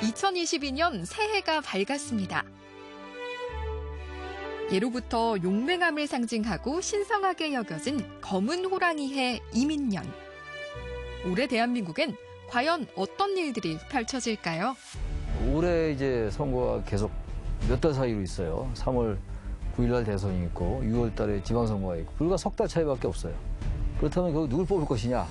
2022년 새해가 밝았습니다. 예로부터 용맹함을 상징하고 신성하게 여겨진 검은 호랑이해 이민년. 올해 대한민국엔 과연 어떤 일들이 펼쳐질까요? 올해 이제 선거가 계속 몇 달 사이로 있어요. 3월 9일 날 대선이 있고 6월 달에 지방선거가 있고 불과 석 달 차이밖에 없어요. 그렇다면 거기 누굴 뽑을 것이냐?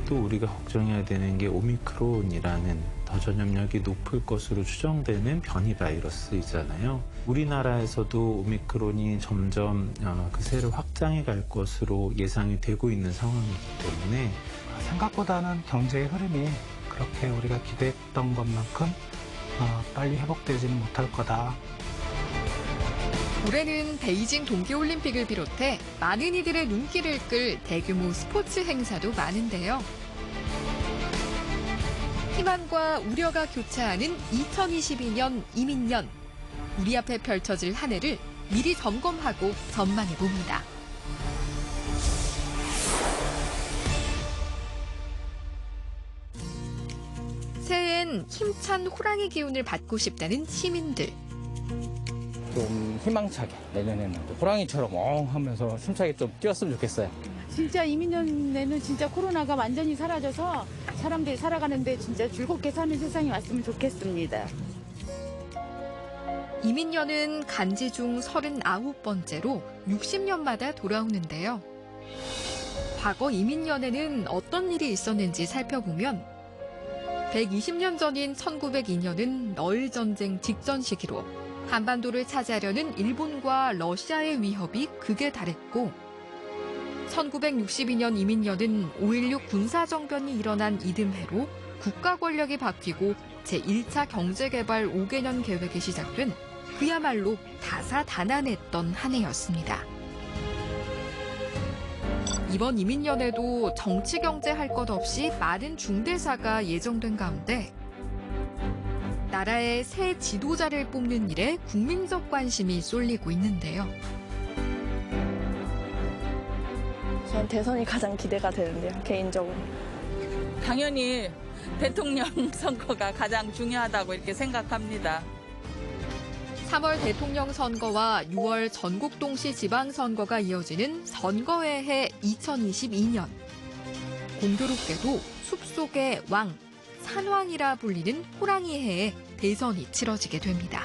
또 우리가 걱정해야 되는 게 오미크론이라는 더 전염력이 높을 것으로 추정되는 변이 바이러스이잖아요. 우리나라에서도 오미크론이 점점 그 세를 확장해 갈 것으로 예상이 되고 있는 상황이기 때문에 생각보다는 경제의 흐름이 그렇게 우리가 기대했던 것만큼 빨리 회복되지는 못할 거다. 올해는 베이징 동계올림픽을 비롯해 많은 이들의 눈길을 끌 대규모 스포츠 행사도 많은데요. 희망과 우려가 교차하는 2022년 이민년. 우리 앞에 펼쳐질 한 해를 미리 점검하고 전망해 봅니다. 새해엔 힘찬 호랑이 기운을 받고 싶다는 시민들. 좀 희망차게 내년에는 호랑이처럼 하면서 힘차게 좀 뛰었으면 좋겠어요. 진짜 이민년에는 진짜 코로나가 완전히 사라져서 사람들이 살아가는데 진짜 즐겁게 사는 세상이 왔으면 좋겠습니다. 이민년은 간지 중 39번째로 60년마다 돌아오는데요. 과거 이민년에는 어떤 일이 있었는지 살펴보면 120년 전인 1902년은 너일 전쟁 직전 시기로 한반도를 차지하려는 일본과 러시아의 위협이 극에 달했고 1962년 이민년은 5.16 군사정변이 일어난 이듬해로 국가 권력이 바뀌고 제1차 경제개발 5개년 계획이 시작된 그야말로 다사다난했던 한 해였습니다. 이번 이민년에도 정치 경제 할 것 없이 많은 중대사가 예정된 가운데 나라의 새 지도자를 뽑는 일에 국민적 관심이 쏠리고 있는데요. 전 대선이 가장 기대가 되는데요, 개인적으로. 당연히 대통령 선거가 가장 중요하다고 이렇게 생각합니다. 3월 대통령 선거와 6월 전국 동시 지방선거가 이어지는 선거의 해 2022년. 공교롭게도 숲속의 왕, 산왕이라 불리는 호랑이해에 대선이 치러지게 됩니다.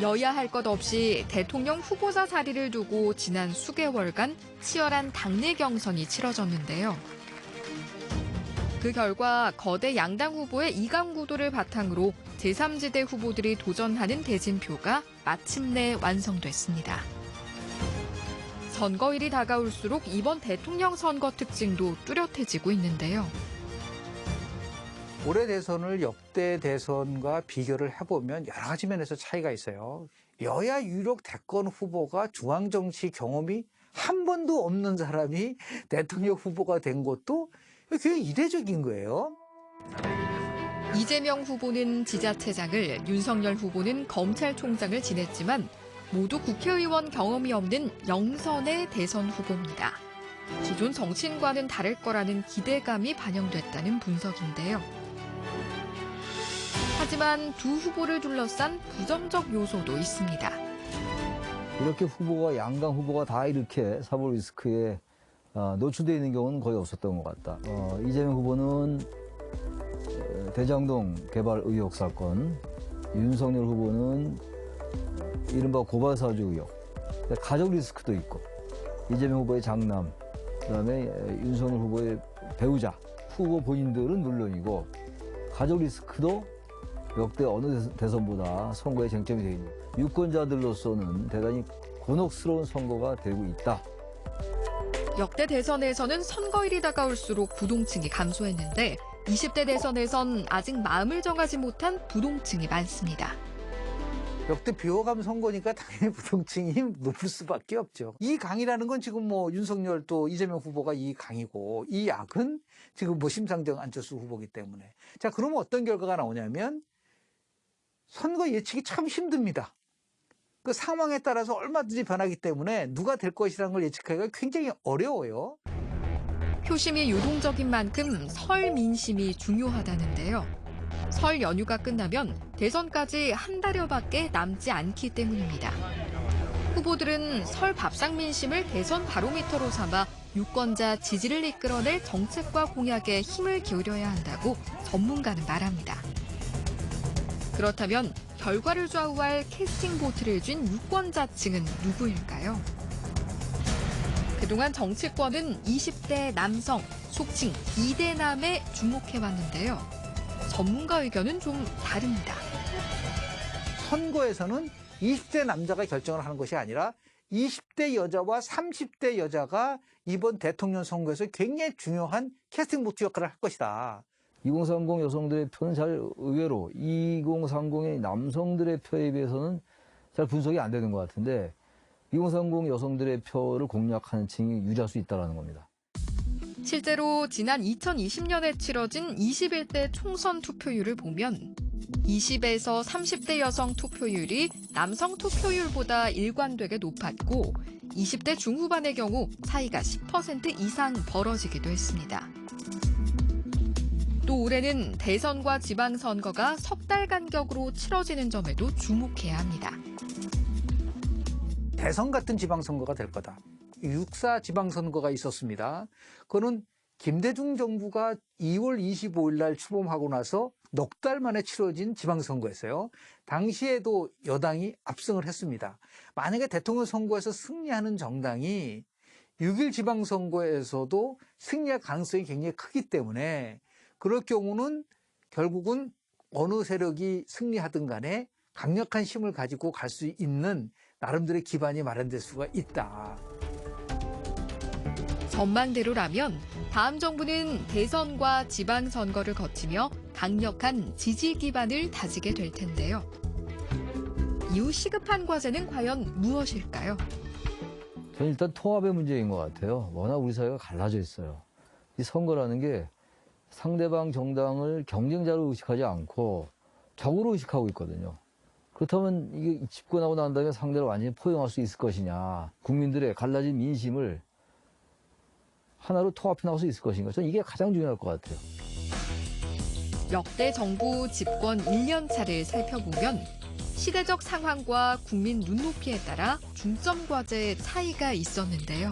여야 할 것 없이 대통령 후보자 자리를 두고 지난 수개월간 치열한 당내 경선이 치러졌는데요. 그 결과 거대 양당 후보의 이강 구도를 바탕으로 제3지대 후보들이 도전하는 대진표가 마침내 완성됐습니다. 선거일이 다가올수록 이번 대통령 선거 특징도 뚜렷해지고 있는데요. 올해 대선을 역대 대선과 비교를 해보면 여러 가지 면에서 차이가 있어요. 여야 유력 대권 후보가 중앙정치 경험이 한 번도 없는 사람이 대통령 후보가 된 것도 굉장히 이례적인 거예요. 이재명 후보는 지자체장을, 윤석열 후보는 검찰총장을 지냈지만 모두 국회의원 경험이 없는 영선의 대선 후보입니다. 기존 정치인과는 다를 거라는 기대감이 반영됐다는 분석인데요. 하지만 두 후보를 둘러싼 부정적 요소도 있습니다. 이렇게 후보가 양강 후보가 다 이렇게 사법 리스크에 노출되어 있는 경우는 거의 없었던 것 같다. 이재명 후보는 대장동 개발 의혹 사건, 윤석열 후보는 이른바 고발사주 의혹, 가족 리스크도 있고 이재명 후보의 장남, 그다음에 윤석열 후보의 배우자, 후보 본인들은 물론이고 가족 리스크도 역대 어느 대선보다 선거에 쟁점이 되어 있는 유권자들로서는 대단히 곤혹스러운 선거가 되고 있다. 역대 대선에서는 선거일이 다가올수록 부동층이 감소했는데 20대 대선에선 아직 마음을 정하지 못한 부동층이 많습니다. 역대 비호감 선거니까 당연히 부동층이 높을 수밖에 없죠. 이 강이라는 건 지금 뭐 윤석열 또 이재명 후보가 이 강이고 이 약은 지금 뭐 심상정 안철수 후보기 때문에. 자, 그러면 어떤 결과가 나오냐면 선거 예측이 참 힘듭니다. 그 상황에 따라서 얼마든지 변하기 때문에 누가 될 것이라는 걸 예측하기가 굉장히 어려워요. 표심이 유동적인 만큼 설 민심이 중요하다는데요. 설 연휴가 끝나면 대선까지 한 달여밖에 남지 않기 때문입니다. 후보들은 설 밥상 민심을 대선 바로미터로 삼아 유권자 지지를 이끌어낼 정책과 공약에 힘을 기울여야 한다고 전문가는 말합니다. 그렇다면 결과를 좌우할 캐스팅 보트를 쥔 유권자층은 누구일까요? 그동안 정치권은 20대 남성, 속칭 2대남에 주목해왔는데요. 전문가 의견은 좀 다릅니다. 선거에서는 20대 남자가 결정을 하는 것이 아니라 20대 여자와 30대 여자가 이번 대통령 선거에서 굉장히 중요한 캐스팅 보트 역할을 할 것이다. 2030 여성들의 표는 잘 의외로 2030의 남성들의 표에 비해서는 잘 분석이 안 되는 것 같은데 2030 여성들의 표를 공략하는 층이 유지할 수 있다는 겁니다. 실제로 지난 2020년에 치러진 21대 총선 투표율을 보면 20에서 30대 여성 투표율이 남성 투표율보다 일관되게 높았고 20대 중후반의 경우 차이가 10% 이상 벌어지기도 했습니다. 또 올해는 대선과 지방선거가 석 달 간격으로 치러지는 점에도 주목해야 합니다. 대선 같은 지방선거가 될 거다. 6.4 지방선거가 있었습니다. 그거는 김대중 정부가 2월 25일 날 출범하고 나서 넉 달 만에 치러진 지방선거였어요. 당시에도 여당이 압승을 했습니다. 만약에 대통령 선거에서 승리하는 정당이 6.1 지방선거에서도 승리할 가능성이 굉장히 크기 때문에 그럴 경우는 결국은 어느 세력이 승리하든 간에 강력한 힘을 가지고 갈 수 있는 나름대로의 기반이 마련될 수가 있다. 전망대로라면 다음 정부는 대선과 지방선거를 거치며 강력한 지지 기반을 다지게 될 텐데요. 이후 시급한 과제는 과연 무엇일까요? 저는 일단 통합의 문제인 것 같아요. 워낙 우리 사회가 갈라져 있어요. 이 선거라는 게 상대방 정당을 경쟁자로 의식하지 않고 적으로 의식하고 있거든요. 그렇다면 이게 집권하고 난 다음에 상대를 완전히 포용할 수 있을 것이냐. 국민들의 갈라진 민심을 하나로 통합해 나갈 수 있을 것인가. 저는 이게 가장 중요할 것 같아요. 역대 정부 집권 1년 차를 살펴보면 시대적 상황과 국민 눈높이에 따라 중점 과제의 차이가 있었는데요.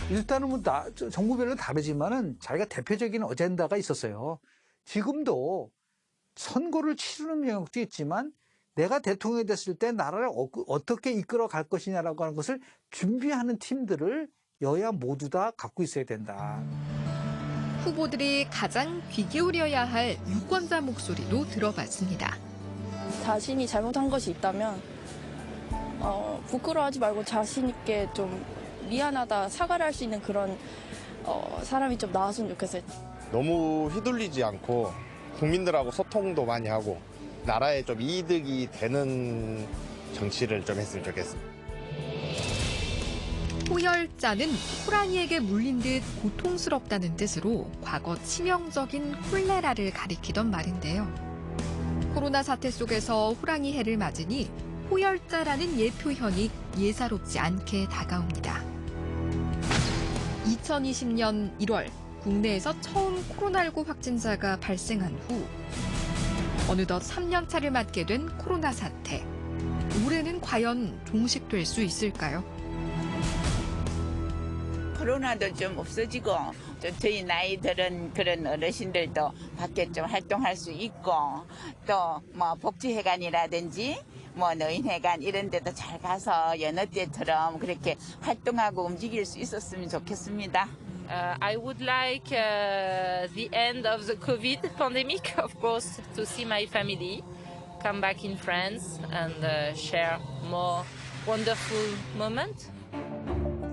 일단은 뭐 정부별로 다르지만은 자기가 대표적인 어젠다가 있었어요. 지금도 선거를 치르는 영역도 있지만 내가 대통령이 됐을 때 나라를 어떻게 이끌어 갈 것이냐라고 하는 것을 준비하는 팀들을 여야 모두 다 갖고 있어야 된다. 후보들이 가장 귀 기울여야 할 유권자 목소리도 들어봤습니다. 자신이 잘못한 것이 있다면 부끄러워하지 말고 자신 있게 좀 미안하다 사과를 할 수 있는 그런 사람이 좀 나왔으면 좋겠어요. 너무 휘둘리지 않고 국민들하고 소통도 많이 하고 나라에 좀 이득이 되는 정치를 좀 했으면 좋겠습니다. 호열자는 호랑이에게 물린 듯 고통스럽다는 뜻으로 과거 치명적인 콜레라를 가리키던 말인데요. 코로나 사태 속에서 호랑이 해를 맞으니 호열자라는 예표현이 예사롭지 않게 다가옵니다. 2020년 1월 국내에서 처음 코로나19 확진자가 발생한 후 어느덧 3년 차를 맞게 된 코로나 사태. 올해는 과연 종식될 수 있을까요? 코로나도 좀 없어지고 또 저희 나이들은 그런 어르신들도 밖에 좀 활동할 수 있고 또 뭐 복지회관이라든지 뭐 노인회관 이런 데도 잘 가서 여느 때처럼 그렇게 활동하고 움직일 수 있었으면 좋겠습니다. I would like the end of the COVID pandemic, of course, to see my family come back in France and share more wonderful moments.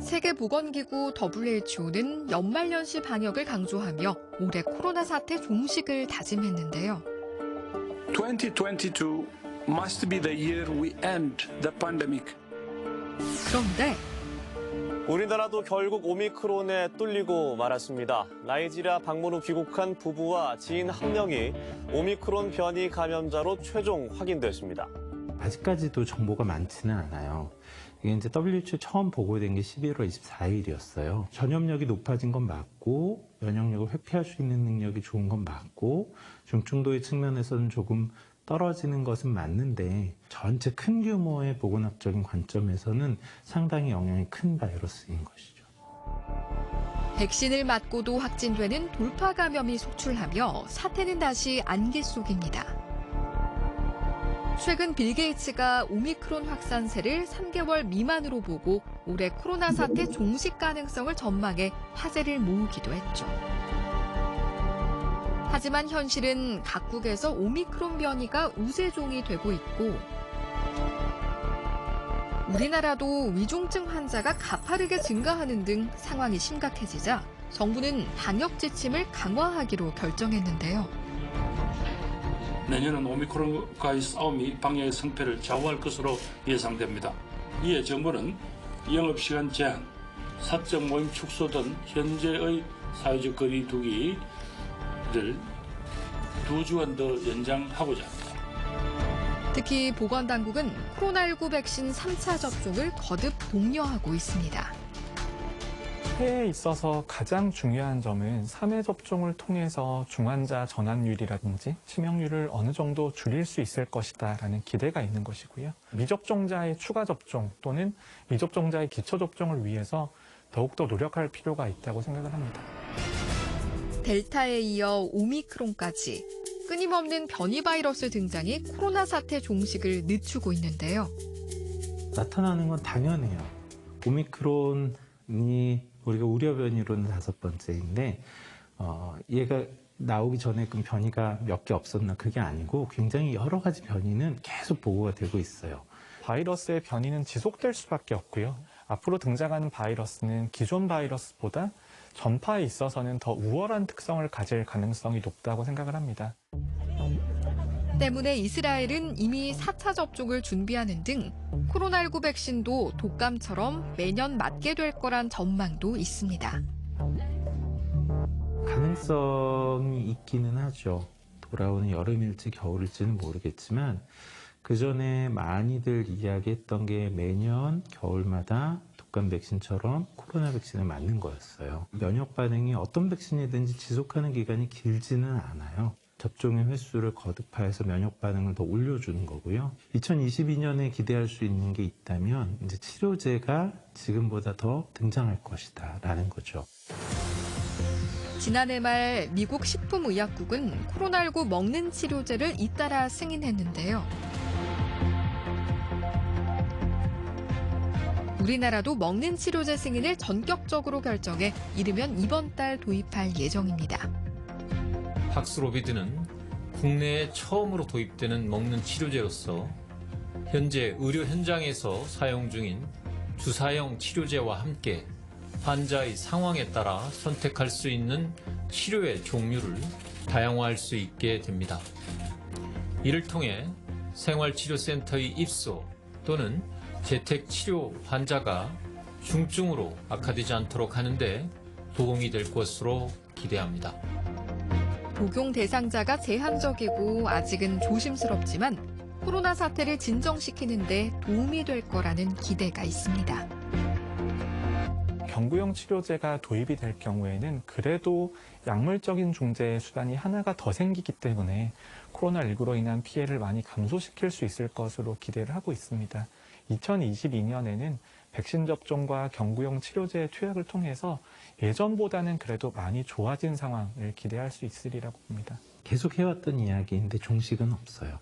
세계보건기구 WHO는 연말연시 방역을 강조하며 올해 코로나 사태 종식을 다짐했는데요. 2022 must be the year we end the pandemic. 그런데 우리나라도 결국 오미크론에 뚫리고 말았습니다. 나이지리아 방문 후 귀국한 부부와 지인 한 명이 오미크론 변이 감염자로 최종 확인됐습니다. 아직까지도 정보가 많지는 않아요. 이게 이제 WHO 처음 보고된 게 11월 24일이었어요. 전염력이 높아진 건 맞고 면역력을 회피할 수 있는 능력이 좋은 건 맞고 중증도의 측면에서는 조금 떨어지는 것은 맞는데 전체 큰 규모의 보건학적인 관점에서는 상당히 영향이 큰 바이러스인 것이죠. 백신을 맞고도 확진되는 돌파 감염이 속출하며 사태는 다시 안개 속입니다. 최근 빌 게이츠가 오미크론 확산세를 3개월 미만으로 보고 올해 코로나 사태 종식 가능성을 전망해 화제를 모으기도 했죠. 하지만 현실은 각국에서 오미크론 변이가 우세종이 되고 있고 우리나라도 위중증 환자가 가파르게 증가하는 등 상황이 심각해지자 정부는 방역 지침을 강화하기로 결정했는데요. 내년은 오미크론과의 싸움이 방역의 승패를 좌우할 것으로 예상됩니다. 이에 정부는 영업시간 제한, 사적 모임 축소 등 현재의 사회적 거리 두기를 2주간 더 연장하고자 합니다. 특히 보건당국은 코로나19 백신 3차 접종을 거듭 독려하고 있습니다. 폐에 있어서 가장 중요한 점은 3회 접종을 통해서 중환자 전환율이라든지 치명률을 어느 정도 줄일 수 있을 것이다라는 기대가 있는 것이고요. 미접종자의 추가 접종 또는 미접종자의 기초 접종을 위해서 더욱더 노력할 필요가 있다고 생각을 합니다. 델타에 이어 오미크론까지 끊임없는 변이 바이러스 등장이 코로나 사태 종식을 늦추고 있는데요. 나타나는 건 당연해요. 오미크론이 우리가 우려 변이로는 5번째인데 얘가 나오기 전에 그 변이가 몇 개 없었나 그게 아니고 굉장히 여러 가지 변이는 계속 보고가 되고 있어요. 바이러스의 변이는 지속될 수밖에 없고요. 앞으로 등장하는 바이러스는 기존 바이러스보다 전파에 있어서는 더 우월한 특성을 가질 가능성이 높다고 생각을 합니다. 때문에 이스라엘은 이미 4차 접종을 준비하는 등 코로나19 백신도 독감처럼 매년 맞게 될 거란 전망도 있습니다. 가능성이 있기는 하죠. 돌아오는 여름일지 겨울일지는 모르겠지만 그 전에 많이들 이야기했던 게 매년 겨울마다 독감 백신처럼 코로나 백신을 맞는 거였어요. 면역 반응이 어떤 백신이든지 지속하는 기간이 길지는 않아요. 접종의 횟수를 거듭화해서 면역 반응을 더 올려주는 거고요. 2022년에 기대할 수 있는 게 있다면 이제 치료제가 지금보다 더 등장할 것이다 라는 거죠. 지난해 말 미국 식품의약국은 코로나19 먹는 치료제를 잇따라 승인했는데요. 우리나라도 먹는 치료제 승인을 전격적으로 결정해 이르면 이번 달 도입할 예정입니다. 박스로비드는 국내에 처음으로 도입되는 먹는 치료제로서 현재 의료 현장에서 사용 중인 주사형 치료제와 함께 환자의 상황에 따라 선택할 수 있는 치료의 종류를 다양화할 수 있게 됩니다. 이를 통해 생활치료센터의 입소 또는 재택치료 환자가 중증으로 악화되지 않도록 하는데 도움이 될 것으로 기대합니다. 복용 대상자가 제한적이고 아직은 조심스럽지만 코로나 사태를 진정시키는 데 도움이 될 거라는 기대가 있습니다. 경구용 치료제가 도입이 될 경우에는 그래도 약물적인 중재의 수단이 하나가 더 생기기 때문에 코로나19로 인한 피해를 많이 감소시킬 수 있을 것으로 기대를 하고 있습니다. 2022년에는 백신 접종과 경구용 치료제의 투약을 통해서 예전보다는 그래도 많이 좋아진 상황을 기대할 수 있으리라고 봅니다. 계속 해왔던 이야기인데 종식은 없어요.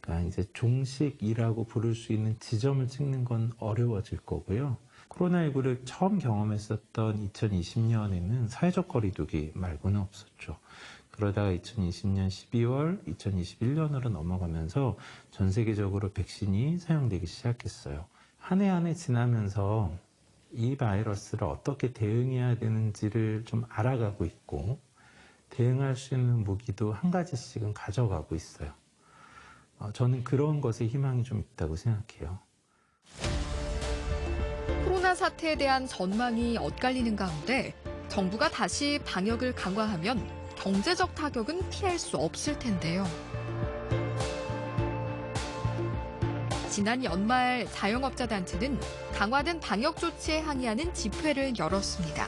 그러니까 이제 종식이라고 부를 수 있는 지점을 찍는 건 어려워질 거고요. 코로나19를 처음 경험했었던 2020년에는 사회적 거리두기 말고는 없었죠. 그러다가 2020년 12월, 2021년으로 넘어가면서 전 세계적으로 백신이 사용되기 시작했어요. 한 해 한 해 지나면서 이 바이러스를 어떻게 대응해야 되는지를 좀 알아가고 있고 대응할 수 있는 무기도 한 가지씩은 가져가고 있어요. 저는 그런 것에 희망이 좀 있다고 생각해요. 코로나 사태에 대한 전망이 엇갈리는 가운데 정부가 다시 방역을 강화하면 경제적 타격은 피할 수 없을 텐데요. 지난 연말 자영업자 단체는 강화된 방역 조치에 항의하는 집회를 열었습니다.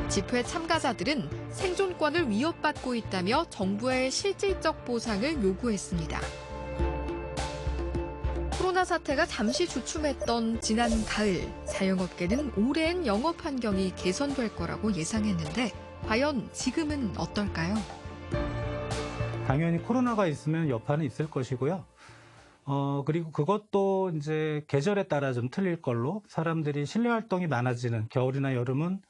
집회 참가자들은 생존권을 위협받고 있다며 정부의 실질적 보상을 요구했습니다. 코로나 사태가 잠시 주춤했던 지난 가을, 자영업계는 올해엔 영업 환경이 개선될 거라고 예상했는데 과연 지금은 어떨까요? 당연히 코로나가 있으면 여파는 있을 것이고요. 그리고 그것도 이제 계절에 따라 좀 틀릴 걸로 사람들이 실내 활동이 많아지는 겨울이나 여름은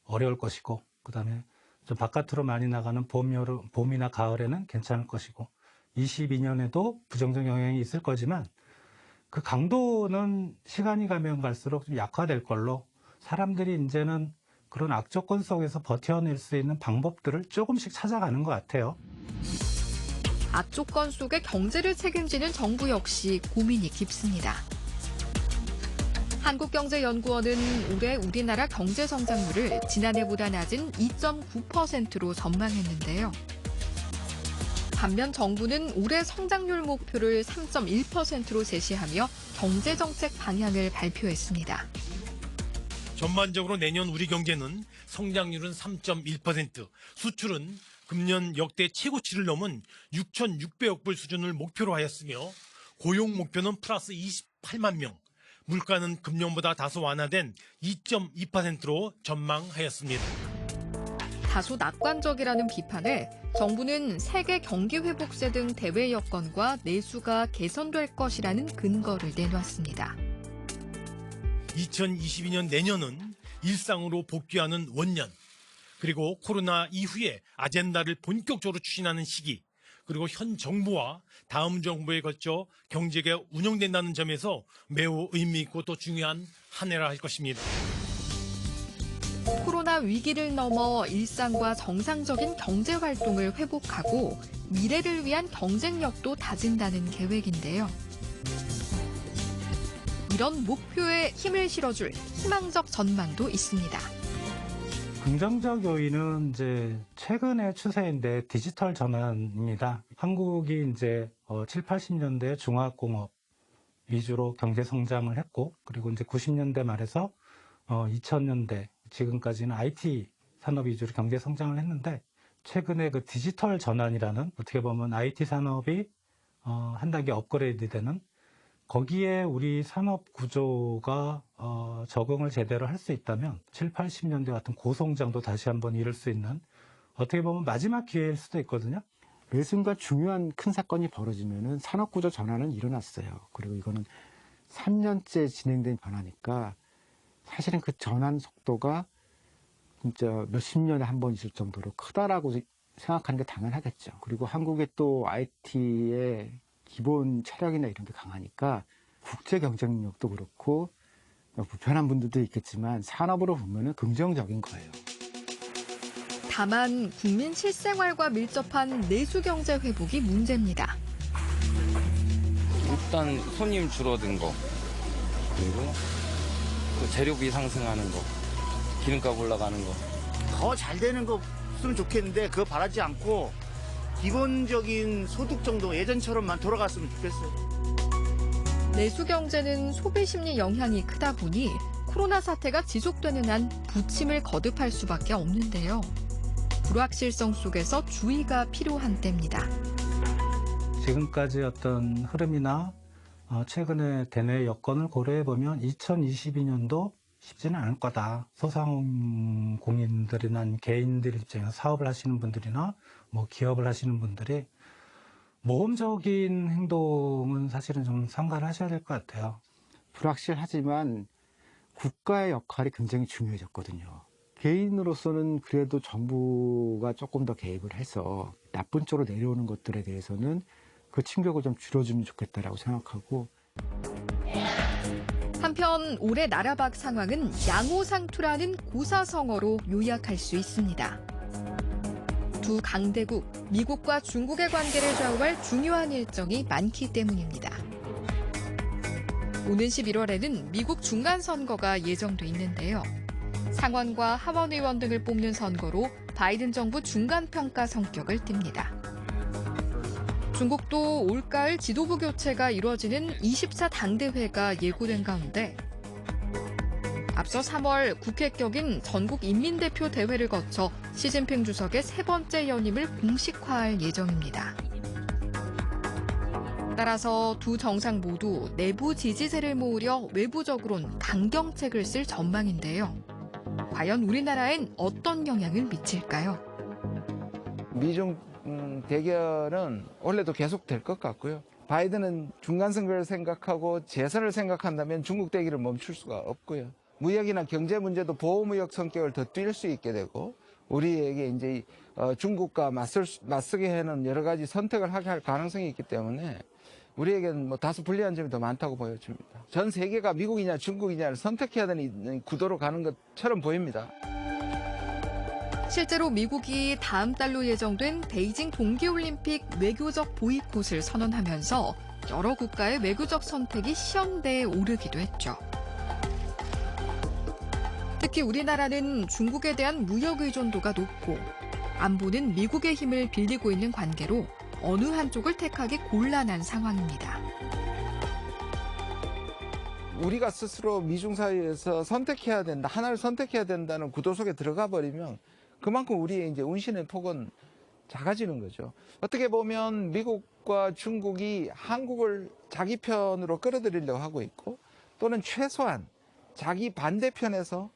어려울 것이고, 그다음에 좀 바깥으로 많이 나가는 봄이나 가을에는 괜찮을 것이고, 22년에도 부정적 영향이 있을 거지만 그 강도는 시간이 가면 갈수록 좀 약화될 걸로 사람들이 이제는 그런 악조건 속에서 버텨낼 수 있는 방법들을 조금씩 찾아가는 것 같아요. 악조건 속에 경제를 책임지는 정부 역시 고민이 깊습니다. 한국경제연구원은 올해 우리나라 경제 성장률을 지난해보다 낮은 2.9%로 전망했는데요. 반면 정부는 올해 성장률 목표를 3.1%로 제시하며 경제정책 방향을 발표했습니다. 전반적으로 내년 우리 경제는 성장률은 3.1%, 수출은 금년 역대 최고치를 넘은 6,600억 불 수준을 목표로 하였으며 고용 목표는 플러스 28만 명, 물가는 금년보다 다소 완화된 2.2%로 전망하였습니다. 다소 낙관적이라는 비판에 정부는 세계 경기회복세 등 대외 여건과 내수가 개선될 것이라는 근거를 내놨습니다. 2022년 내년은 일상으로 복귀하는 원년, 그리고 코로나 이후에 아젠다를 본격적으로 추진하는 시기, 그리고 현 정부와 다음 정부에 걸쳐 경제가 운영된다는 점에서 매우 의미 있고 또 중요한 한 해라 할 것입니다. 코로나 위기를 넘어 일상과 정상적인 경제 활동을 회복하고 미래를 위한 경쟁력도 다진다는 계획인데요. 이런 목표에 힘을 실어줄 희망적 전망도 있습니다. 긍정적 요인은 이제 최근의 추세인데 디지털 전환입니다. 한국이 이제 7, 80년대 중화공업 위주로 경제 성장을 했고, 그리고 이제 90년대 말에서 2000년대 지금까지는 IT 산업 위주로 경제 성장을 했는데, 최근에 그 디지털 전환이라는 어떻게 보면 IT 산업이 한 단계 업그레이드되는, 거기에 우리 산업 구조가 적응을 제대로 할 수 있다면 7, 80년대 같은 고성장도 다시 한번 이룰 수 있는 어떻게 보면 마지막 기회일 수도 있거든요. 매 순간 중요한 큰 사건이 벌어지면은 산업구조 전환은 일어났어요. 그리고 이거는 3년째 진행된 변화니까 사실은 그 전환 속도가 진짜 몇십 년에 한 번 있을 정도로 크다라고 생각하는 게 당연하겠죠. 그리고 한국의 또 IT의 기본 체력이나 이런 게 강하니까 국제 경쟁력도 그렇고 불편한 분들도 있겠지만 산업으로 보면은 긍정적인 거예요. 다만 국민 실생활과 밀접한 내수 경제 회복이 문제입니다. 일단 손님 줄어든 거, 그리고 또 재료비 상승하는 거, 기름값 올라가는 거. 더 잘 되는 거 했으면 좋겠는데 그거 바라지 않고 기본적인 소득 정도 예전처럼만 돌아갔으면 좋겠어요. 내수 경제는 소비 심리 영향이 크다 보니 코로나 사태가 지속되는 한 부침을 거듭할 수밖에 없는데요. 불확실성 속에서 주의가 필요한 때입니다. 지금까지 어떤 흐름이나 최근의 대내 여건을 고려해보면 2022년도 쉽지는 않을 거다. 소상공인들이나 개인들 입장에서 사업을 하시는 분들이나 뭐 기업을 하시는 분들이 모험적인 행동은 사실은 좀 삼가를 하셔야 될 것 같아요. 불확실하지만 국가의 역할이 굉장히 중요해졌거든요. 개인으로서는 그래도 정부가 조금 더 개입을 해서 나쁜 쪽으로 내려오는 것들에 대해서는 그 충격을 좀 줄여주면 좋겠다라고 생각하고. 한편 올해 나라박 상황은 양호상투라는 고사성어로 요약할 수 있습니다. 두 강대국, 미국과 중국의 관계를 좌우할 중요한 일정이 많기 때문입니다. 오는 11월에는 미국 중간선거가 예정돼 있는데요. 상원과 하원 의원 등을 뽑는 선거로 바이든 정부 중간평가 성격을 띱니다. 중국도 올가을 지도부 교체가 이루어지는 24 당대회가 예고된 가운데 앞서 3월 국회 격인 전국인민대표 대회를 거쳐 시진핑 주석의 세 번째 연임을 공식화할 예정입니다. 따라서 두 정상 모두 내부 지지세를 모으려 외부적으로는 강경책을 쓸 전망인데요. 과연 우리나라엔 어떤 영향을 미칠까요? 미중 대결은 원래도 계속될 것 같고요. 바이든은 중간선거를 생각하고 재선을 생각한다면 중국 대결을 멈출 수가 없고요. 무역이나 경제 문제도 보호무역 성격을 더 띨 수 있게 되고 우리에게 이제 중국과 맞서게 하는 여러 가지 선택을 하게 할 가능성이 있기 때문에 우리에게는 뭐 다소 불리한 점이 더 많다고 보여집니다. 전 세계가 미국이냐 중국이냐를 선택해야 되는 구도로 가는 것처럼 보입니다. 실제로 미국이 다음 달로 예정된 베이징 동계올림픽 외교적 보이콧을 선언하면서 여러 국가의 외교적 선택이 시험대에 오르기도 했죠. 특히 우리나라는 중국에 대한 무역 의존도가 높고 안보는 미국의 힘을 빌리고 있는 관계로 어느 한쪽을 택하기 곤란한 상황입니다. 우리가 스스로 미중 사이에서 선택해야 된다, 하나를 선택해야 된다는 구도 속에 들어가 버리면 그만큼 우리의 이제 운신의 폭은 작아지는 거죠. 어떻게 보면 미국과 중국이 한국을 자기 편으로 끌어들이려고 하고 있고 또는 최소한 자기 반대편에서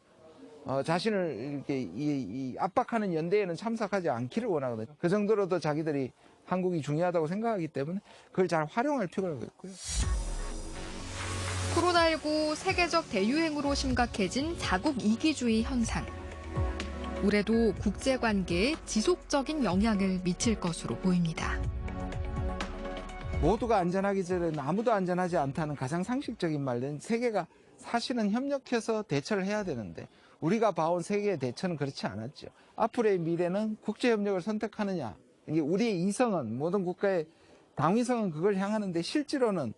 자신을 이렇게 압박하는 연대에는 참석하지 않기를 원하거든요. 그 정도로도 자기들이 한국이 중요하다고 생각하기 때문에 그걸 잘 활용할 필요가 있고요. 코로나19 세계적 대유행으로 심각해진 자국 이기주의 현상. 올해도 국제관계에 지속적인 영향을 미칠 것으로 보입니다. 모두가 안전하기 전에는 아무도 안전하지 않다는 가장 상식적인 말은 세계가 사실은 협력해서 대처를 해야 되는데 우리가 봐온 세계의 대처는 그렇지 않았죠. 앞으로의 미래는 국제협력을 선택하느냐. 이게 우리의 이성은 모든 국가의 당위성은 그걸 향하는데 실제로는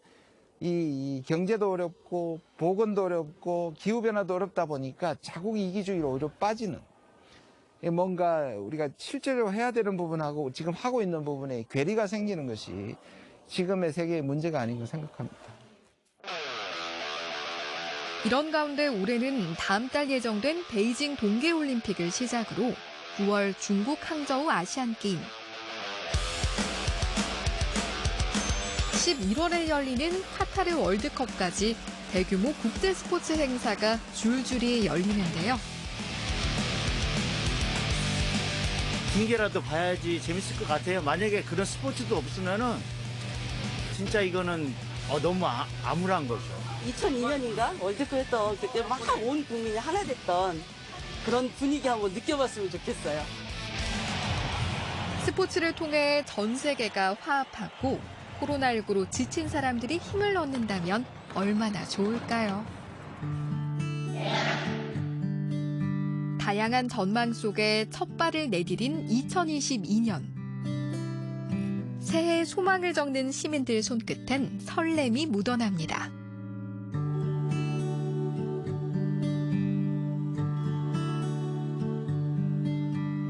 이 경제도 어렵고 보건도 어렵고 기후변화도 어렵다 보니까 자국 이기주의로 오히려 빠지는 뭔가 우리가 실제로 해야 되는 부분하고 지금 하고 있는 부분에 괴리가 생기는 것이 지금의 세계의 문제가 아닌가 생각합니다. 이런 가운데 올해는 다음 달 예정된 베이징 동계올림픽을 시작으로 9월 중국 항저우 아시안게임, 11월에 열리는 카타르 월드컵까지 대규모 국제 스포츠 행사가 줄줄이 열리는데요. 중계라도 봐야지 재밌을 것 같아요. 만약에 그런 스포츠도 없으면은 진짜 이거는 너무 암울한 거죠. 2002년인가 월드컵 했던 그때 막 온 국민이 하나 됐던 그런 분위기 한번 느껴봤으면 좋겠어요. 스포츠를 통해 전 세계가 화합하고 코로나19로 지친 사람들이 힘을 얻는다면 얼마나 좋을까요? 다양한 전망 속에 첫 발을 내디딘 2022년. 새해 소망을 적는 시민들 손끝엔 설렘이 묻어납니다.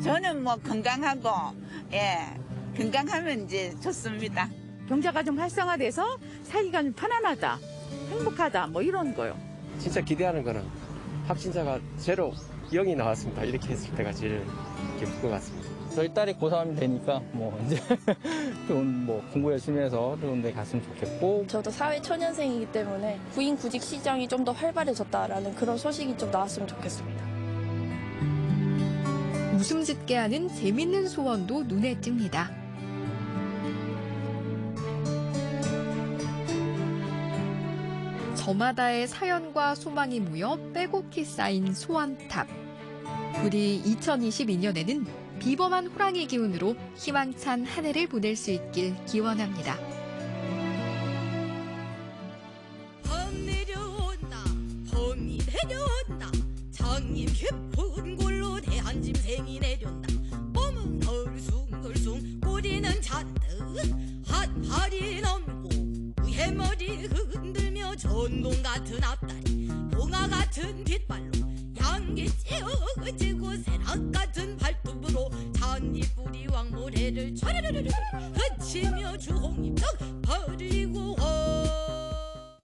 저는 뭐 건강하고 건강하면 이제 좋습니다. 경제가 좀 활성화돼서 살기가 좀 편안하다, 행복하다 뭐 이런 거요. 진짜 기대하는 거는 확진자가 0, 0이 나왔습니다. 이렇게 했을 때가 제일 기쁠 것 같습니다. 저희 딸이 고3이 되니까 뭐 이제 좀 뭐 공부 열심히 해서 좋은 데 갔으면 좋겠고. 저도 사회 초년생이기 때문에 구인 구직 시장이 좀 더 활발해졌다라는 그런 소식이 좀 나왔으면 좋겠습니다. 웃음 짓게 하는 재밌는 소원도 눈에 띕니다. 저마다의 사연과 소망이 모여 빼곡히 쌓인 소원탑. 부디 2022년에는 비범한 호랑이 기운으로 희망찬 한 해를 보낼 수 있길 기원합니다. 봄 내려온다, 봄이 내려온다. 장님 깊은 골로 대한 짐승이 내려온다. 봄은 덜숭덜숭 꼬리는 잔뜩 한 팔이 넘고 위에 머리 흔들며 전동 같은 앞다리 봉화 같은 뒷발로 양 공기 찌우지고 새락 같은 발톱으로 잔디뿌리 왕모래를 촤르르르 흔치며 주홍잎 쩍 버리